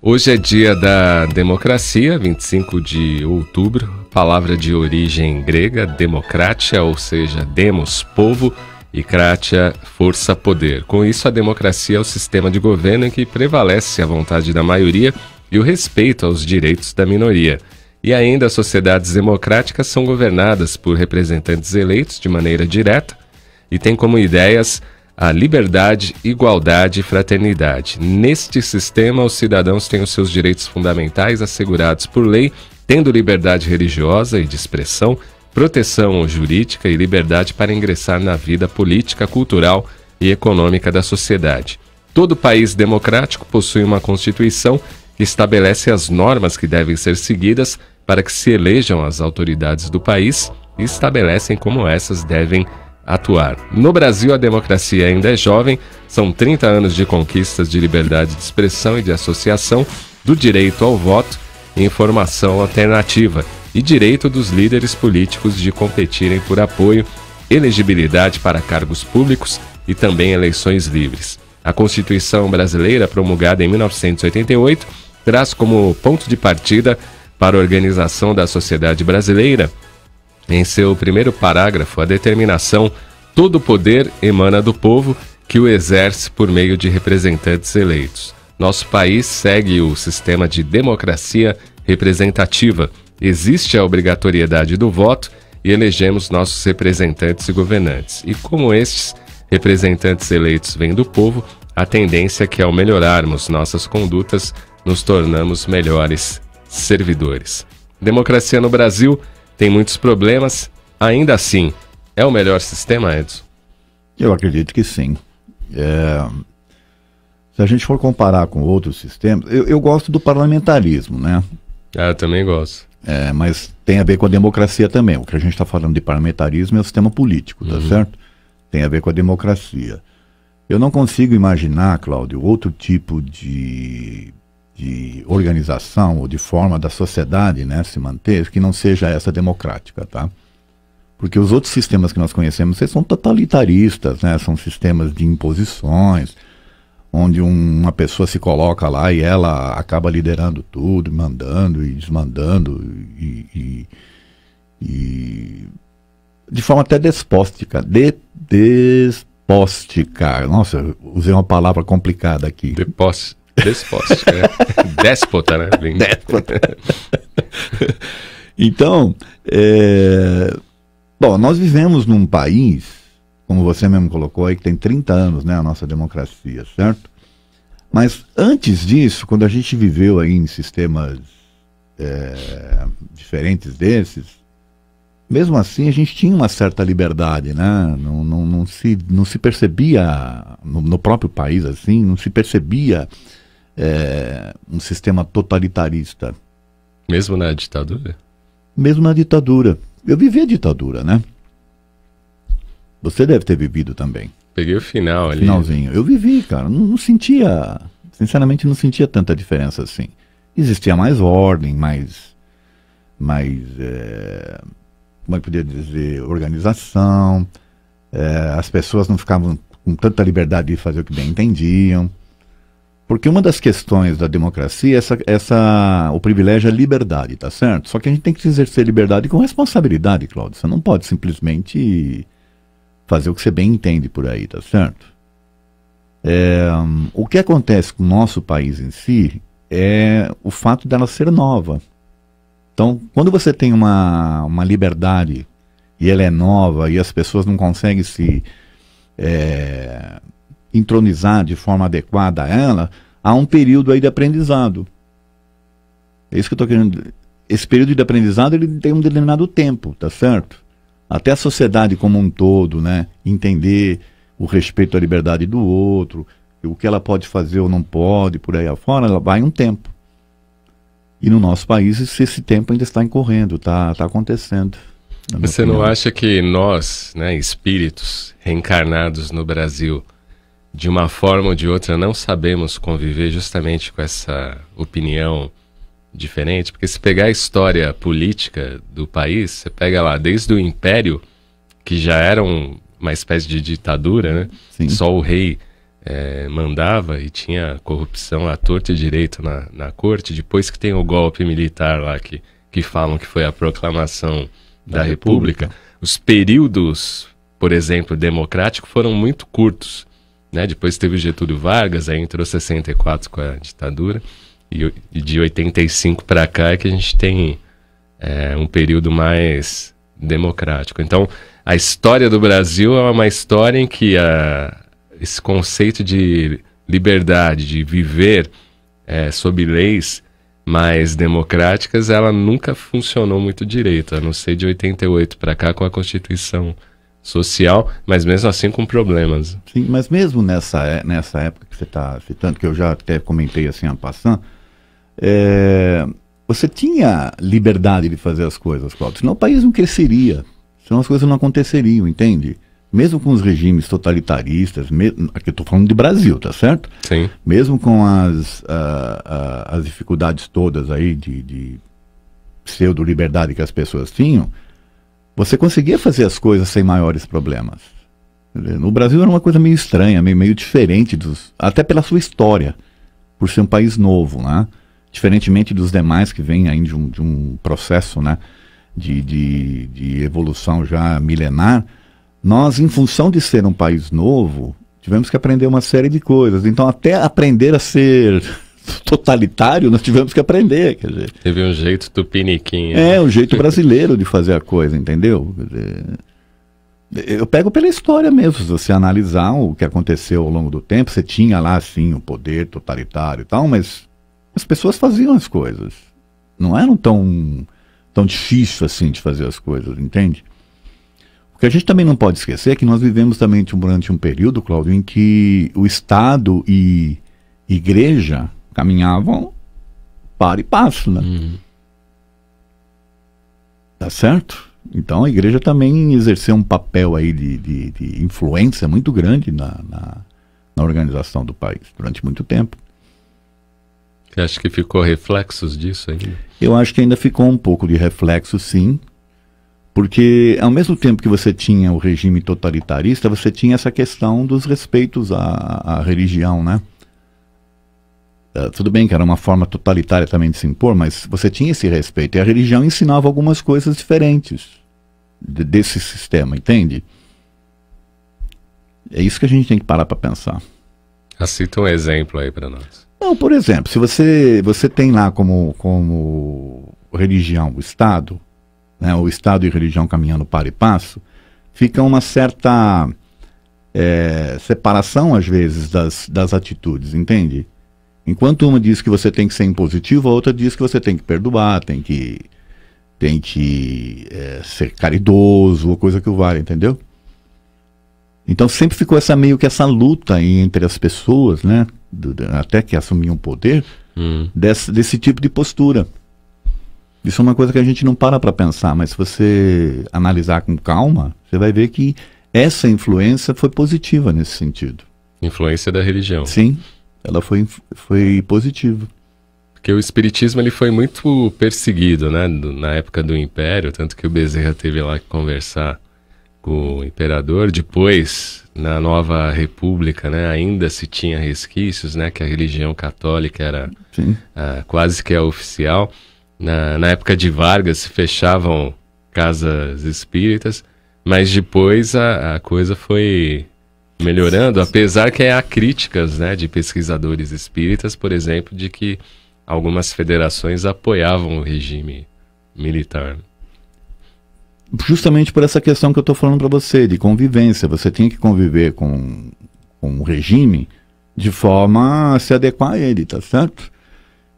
Hoje é dia da democracia, 25 de outubro, palavra de origem grega, democratia, ou seja, demos, povo, e kratia, força, poder. Com isso, a democracia é o sistema de governo em que prevalece a vontade da maioria e o respeito aos direitos da minoria. E ainda as sociedades democráticas são governadas por representantes eleitos de maneira direta e têm como ideias a liberdade, igualdade e fraternidade. Neste sistema, os cidadãos têm os seus direitos fundamentais assegurados por lei, tendo liberdade religiosa e de expressão, proteção jurídica e liberdade para ingressar na vida política, cultural e econômica da sociedade. Todo país democrático possui uma Constituição que estabelece as normas que devem ser seguidas para que se elejam as autoridades do país e estabelecem como essas devem atuar. No Brasil, a democracia ainda é jovem, são 30 anos de conquistas de liberdade de expressão e de associação, do direito ao voto e informação alternativa e direito dos líderes políticos de competirem por apoio, elegibilidade para cargos públicos e também eleições livres. A Constituição brasileira, promulgada em 1988, traz como ponto de partida para a organização da sociedade brasileira, em seu primeiro parágrafo, a determinação: todo poder emana do povo, que o exerce por meio de representantes eleitos. Nosso país segue o sistema de democracia representativa. Existe a obrigatoriedade do voto e elegemos nossos representantes e governantes. E como estes representantes eleitos vêm do povo, a tendência é que, ao melhorarmos nossas condutas, nos tornamos melhores servidores. Democracia no Brasil tem muitos problemas, ainda assim, é o melhor sistema, Edson? Eu acredito que sim. Se a gente for comparar com outros sistemas, eu gosto do parlamentarismo, né? Eu também gosto. Mas tem a ver com a democracia também. O que a gente está falando de parlamentarismo é o sistema político, tá certo? Tem a ver com a democracia. Eu não consigo imaginar, Cláudio, outro tipo de organização ou de forma da sociedade, né, se manter, que não seja essa democrática, tá? Porque os outros sistemas que nós conhecemos, eles são totalitaristas, né? São sistemas de imposições, onde uma pessoa se coloca lá e ela acaba liderando tudo, mandando e desmandando e de forma até despóstica. Despóstica. Nossa, eu usei uma palavra complicada aqui. Despóstica, né? Déspota, né? Déspota. Então, bom, nós vivemos num país, como você mesmo colocou aí, que tem 30 anos, né, a nossa democracia, certo? Mas antes disso, quando a gente viveu aí em sistemas diferentes desses, mesmo assim a gente tinha uma certa liberdade, né? Não se percebia, no próprio país assim, não se percebia um sistema totalitarista. Mesmo na ditadura? Mesmo na ditadura. Eu vivi a ditadura, né? Você deve ter vivido também. Peguei o final ali. Finalzinho. Eu vivi, cara. Não sentia... Sinceramente, não sentia tanta diferença assim. Existia mais ordem, mais como é que podia dizer, organização. As pessoas não ficavam com tanta liberdade de fazer o que bem entendiam. Porque uma das questões da democracia é o privilégio à liberdade, tá certo? Só que a gente tem que exercer liberdade com responsabilidade, Cláudio. Você não pode simplesmente fazer o que você bem entende por aí, tá certo? O que acontece com o nosso país em si é o fato dela ser nova. Então, quando você tem uma liberdade e ela é nova e as pessoas não conseguem se entronizar de forma adequada a ela, há um período aí de aprendizado. É isso que eu estou querendo dizer. Esse período de aprendizado ele tem um determinado tempo, tá certo? Até a sociedade como um todo, né, entender o respeito à liberdade do outro, o que ela pode fazer ou não pode, por aí afora, ela vai um tempo. E no nosso país esse tempo ainda está incorrendo, tá acontecendo. Você não acha que nós, né, espíritos reencarnados no Brasil, de uma forma ou de outra, não sabemos conviver justamente com essa opinião diferente? Porque se pegar a história política do país, você pega lá desde o Império, que já era uma espécie de ditadura, né? Sim. Só o rei mandava e tinha corrupção à torta e direito na corte, depois que tem o golpe militar lá que falam que foi a proclamação da República, os períodos, por exemplo, democráticos foram muito curtos, né? Depois teve o Getúlio Vargas, aí entrou 64 com a ditadura, e de 85 para cá é que a gente tem um período mais democrático. Então, a história do Brasil é uma história em que esse conceito de liberdade, de viver sob leis mais democráticas, ela nunca funcionou muito direito, a não ser de 88 para cá com a Constituição Social, mas mesmo assim com problemas. Sim, mas mesmo nessa época que você está citando, que eu já até comentei assim en passant, você tinha liberdade de fazer as coisas, Cláudio, senão o país não cresceria, senão as coisas não aconteceriam, entende? Mesmo com os regimes totalitaristas, aqui eu estou falando de Brasil, tá certo? Sim. Mesmo com as dificuldades todas aí de pseudo-liberdade que as pessoas tinham, você conseguia fazer as coisas sem maiores problemas. No Brasil era uma coisa meio estranha, meio diferente, até pela sua história, por ser um país novo, né? Diferentemente dos demais que vêm aí de um processo, né, de evolução já milenar. Nós, em função de ser um país novo, tivemos que aprender uma série de coisas. Então, até aprender a ser totalitário, nós tivemos que aprender. Quer dizer, teve um jeito tupiniquim. Um jeito brasileiro de fazer a coisa, entendeu? Quer dizer, eu pego pela história mesmo. Se você analisar o que aconteceu ao longo do tempo, você tinha lá, sim, o poder totalitário e tal, mas as pessoas faziam as coisas. Não eram tão difícil assim de fazer as coisas, entende? O que a gente também não pode esquecer é que nós vivemos também durante um período, Cláudio, em que o Estado e Igreja caminhavam para e passo, né? Tá certo? Então a Igreja também exerceu um papel aí de influência muito grande na organização do país durante muito tempo. Você acha que ficou reflexos disso ainda? Eu acho que ainda ficou um pouco de reflexo, sim. Porque, ao mesmo tempo que você tinha o regime totalitarista, você tinha essa questão dos respeitos à religião, né? Tudo bem que era uma forma totalitária também de se impor, mas você tinha esse respeito. E a religião ensinava algumas coisas diferentes desse sistema, entende? É isso que a gente tem que parar para pensar. Cita um exemplo aí para nós. Não, por exemplo, se você tem lá como religião o Estado, né, o Estado e religião caminhando para e passo, fica uma certa separação, às vezes, das atitudes, entende? Enquanto uma diz que você tem que ser impositivo, a outra diz que você tem que perdoar, tem que ser caridoso, ou coisa que o valha, entendeu? Então sempre ficou meio que essa luta aí entre as pessoas, né, até que assumiam o poder, desse tipo de postura. Isso é uma coisa que a gente não para pensar, mas se você analisar com calma, você vai ver que essa influência foi positiva nesse sentido. Influência da religião. Sim, ela foi positiva. Porque o espiritismo ele foi muito perseguido, né, na época do Império, tanto que o Bezerra teve lá que conversar com o imperador. Depois, na Nova República, né, ainda se tinha resquícios, né, que a religião católica era quase que a oficial. Na época de Vargas se fechavam casas espíritas, mas depois a coisa foi melhorando, apesar que há críticas, né, de pesquisadores espíritas, por exemplo, de que algumas federações apoiavam o regime militar. Justamente por essa questão que eu estou falando para você, de convivência. Você tem que conviver com o regime de forma a se adequar a ele, tá certo?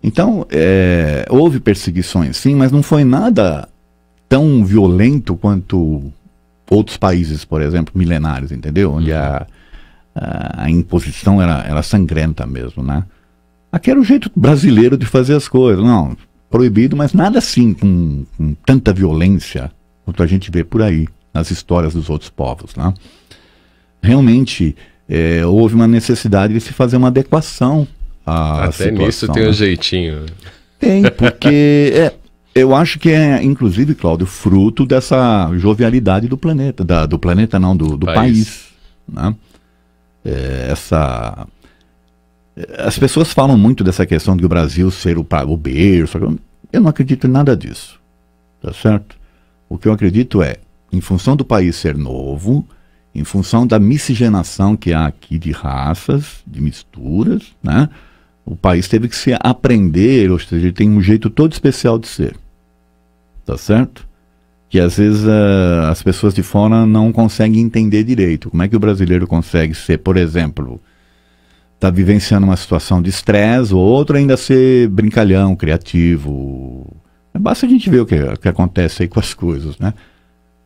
Então, houve perseguições, sim, mas não foi nada tão violento quanto outros países, por exemplo, milenários, entendeu? Onde a imposição era sangrenta mesmo, né? Aqui era o jeito brasileiro de fazer as coisas. Não, proibido, mas nada assim com tanta violência quanto a gente vê por aí, nas histórias dos outros povos, né? Realmente, houve uma necessidade de se fazer uma adequação à situação. Até nisso tem um jeitinho. Tem, porque eu acho que inclusive, Cláudio, fruto dessa jovialidade do planeta, do país, né? As pessoas falam muito dessa questão de o Brasil ser o berço. Eu não acredito em nada disso, tá certo? O que eu acredito é, em função do país ser novo, em função da miscigenação que há aqui de raças, de misturas, né? O país teve que se aprender, ou seja, ele tem um jeito todo especial de ser, tá certo? Que às vezes as pessoas de fora não conseguem entender direito. Como é que o brasileiro consegue ser, por exemplo, tá vivenciando uma situação de estresse, ou outro ainda ser brincalhão, criativo. Basta a gente ver o que acontece aí com as coisas, né?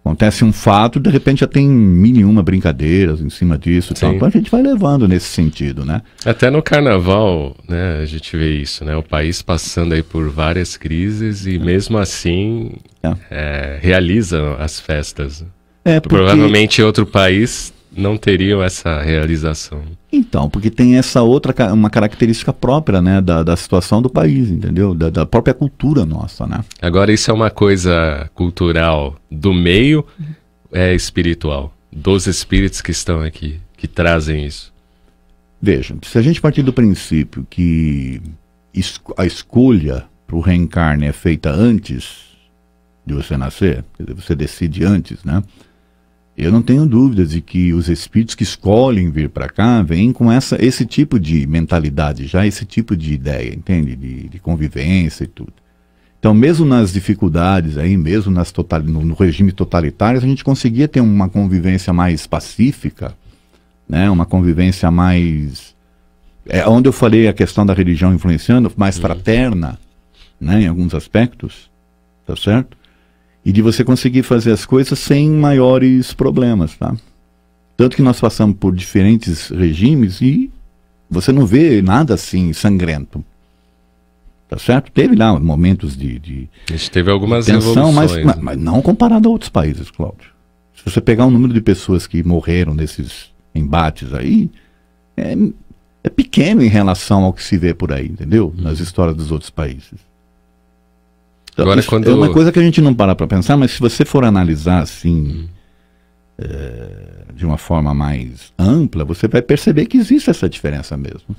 Acontece um fato, de repente já tem 1001 brincadeiras em cima disso. Então a gente vai levando nesse sentido, né? Até no carnaval, né, a gente vê isso, né? O país passando aí por várias crises e mesmo assim realiza as festas. Provavelmente em outro país não teriam essa realização. Então, porque tem essa outra, uma característica própria, né, da situação do país, entendeu? Da própria cultura nossa, né? Agora, isso é uma coisa cultural do meio, é espiritual, dos espíritos que estão aqui, que trazem isso. Veja, se a gente partir do princípio que a escolha para o reencarne é feita antes de você nascer, quer dizer, você decide antes, né? Eu não tenho dúvidas de que os espíritos que escolhem vir para cá vêm com esse tipo de mentalidade, já esse tipo de ideia, entende? De convivência e tudo. Então, mesmo nas dificuldades, aí, mesmo no regime totalitário, a gente conseguia ter uma convivência mais pacífica, né? Uma convivência mais... onde eu falei a questão da religião influenciando, mais fraterna, né? Em alguns aspectos, tá certo? E de você conseguir fazer as coisas sem maiores problemas, tá? Tanto que nós passamos por diferentes regimes e você não vê nada assim sangrento, tá certo? Teve lá momentos de a gente teve algumas tensão, revoluções, mas não comparado a outros países, Cláudio. Se você pegar o número de pessoas que morreram nesses embates aí, é pequeno em relação ao que se vê por aí, entendeu? Nas histórias dos outros países. Então, agora, quando... é uma coisa que a gente não para pensar, mas se você for analisar assim, de uma forma mais ampla, você vai perceber que existe essa diferença mesmo.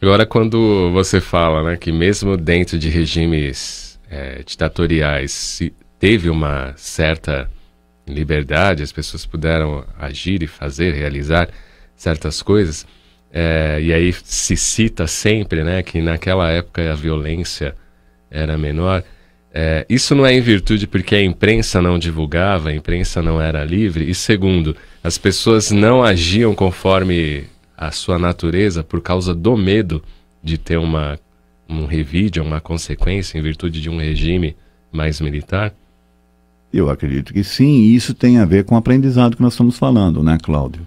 Agora, quando você fala, né, que mesmo dentro de regimes ditatoriais se teve uma certa liberdade, as pessoas puderam agir e fazer, realizar certas coisas, e aí se cita sempre, né, que naquela época a violência era menor. Isso não é em virtude porque a imprensa não divulgava, a imprensa não era livre, e segundo, as pessoas não agiam conforme a sua natureza por causa do medo de ter um revide, uma consequência em virtude de um regime mais militar? Eu acredito que sim, e isso tem a ver com o aprendizado que nós estamos falando, né, Cláudio?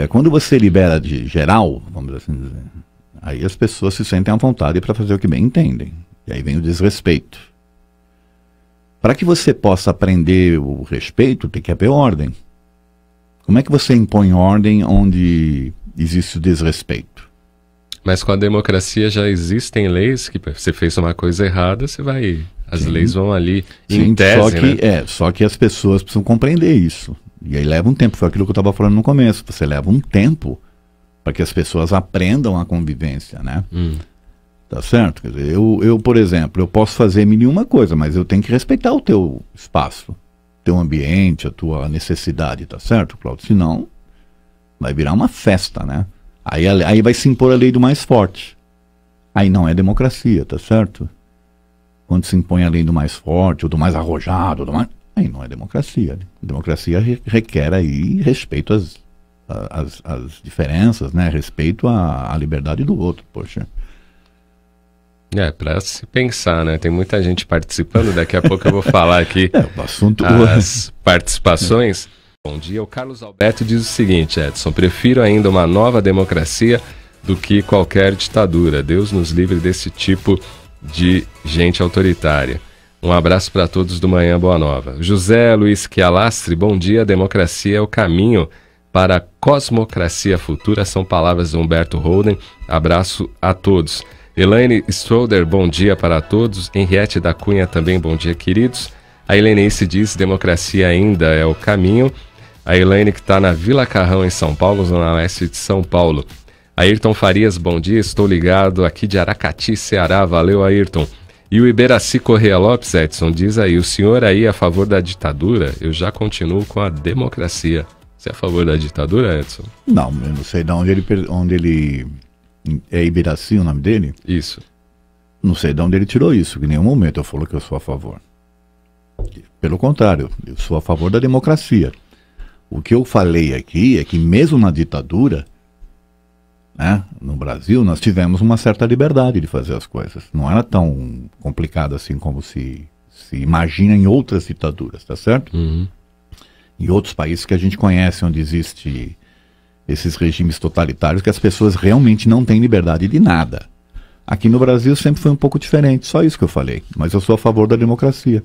Quando você libera de geral, vamos assim dizer, aí as pessoas se sentem à vontade para fazer o que bem entendem. E aí vem o desrespeito. Para que você possa aprender o respeito, tem que haver ordem. Como é que você impõe ordem onde existe o desrespeito? Mas com a democracia já existem leis que você fez uma coisa errada, as leis vão ali em tese, só que as pessoas precisam compreender isso. E aí leva um tempo, foi aquilo que eu estava falando no começo. Você leva um tempo para que as pessoas aprendam a convivência, né? Tá certo? Quer dizer, eu, por exemplo, eu posso fazer nenhuma coisa, mas eu tenho que respeitar o teu espaço, teu ambiente, a tua necessidade, tá certo, Cláudio? Senão, vai virar uma festa, né? Aí vai se impor a lei do mais forte. Aí não é democracia, tá certo? Quando se impõe a lei do mais forte, ou do mais arrojado, aí não é democracia. Democracia requer aí respeito às diferenças, né? Respeito à liberdade do outro, poxa. Para se pensar, né? Tem muita gente participando, daqui a pouco eu vou falar aqui o assunto as participações. Bom dia, o Carlos Alberto diz o seguinte, Edson, prefiro ainda uma nova democracia do que qualquer ditadura. Deus nos livre desse tipo de gente autoritária. Um abraço para todos do Manhã Boa Nova. José Luiz Chialastre, bom dia, democracia é o caminho para a cosmocracia futura, são palavras de Humberto Holden. Abraço a todos. Elaine Stroder, bom dia para todos. Henriette da Cunha também, bom dia, queridos. A Helenice diz, democracia ainda é o caminho. A Elaine, que está na Vila Carrão, em São Paulo, zona oeste de São Paulo. Ayrton Farias, bom dia, estou ligado aqui de Aracati, Ceará. Valeu, Ayrton. E o Iberaci Correia Lopes, Edson, diz aí, o senhor aí é a favor da ditadura? Eu já continuo com a democracia. Você é a favor da ditadura, Edson? Não, eu não sei de onde ele... É Iberaci o nome dele? Isso. Não sei de onde ele tirou isso, em nenhum momento eu falo que eu sou a favor. Pelo contrário, eu sou a favor da democracia. O que eu falei aqui é que mesmo na ditadura, né, no Brasil, nós tivemos uma certa liberdade de fazer as coisas. Não era tão complicado assim como se imagina em outras ditaduras, tá certo? Uhum. Em outros países que a gente conhece, onde existe esses regimes totalitários, que as pessoas realmente não têm liberdade de nada. Aqui no Brasil sempre foi um pouco diferente, só isso que eu falei. Mas eu sou a favor da democracia.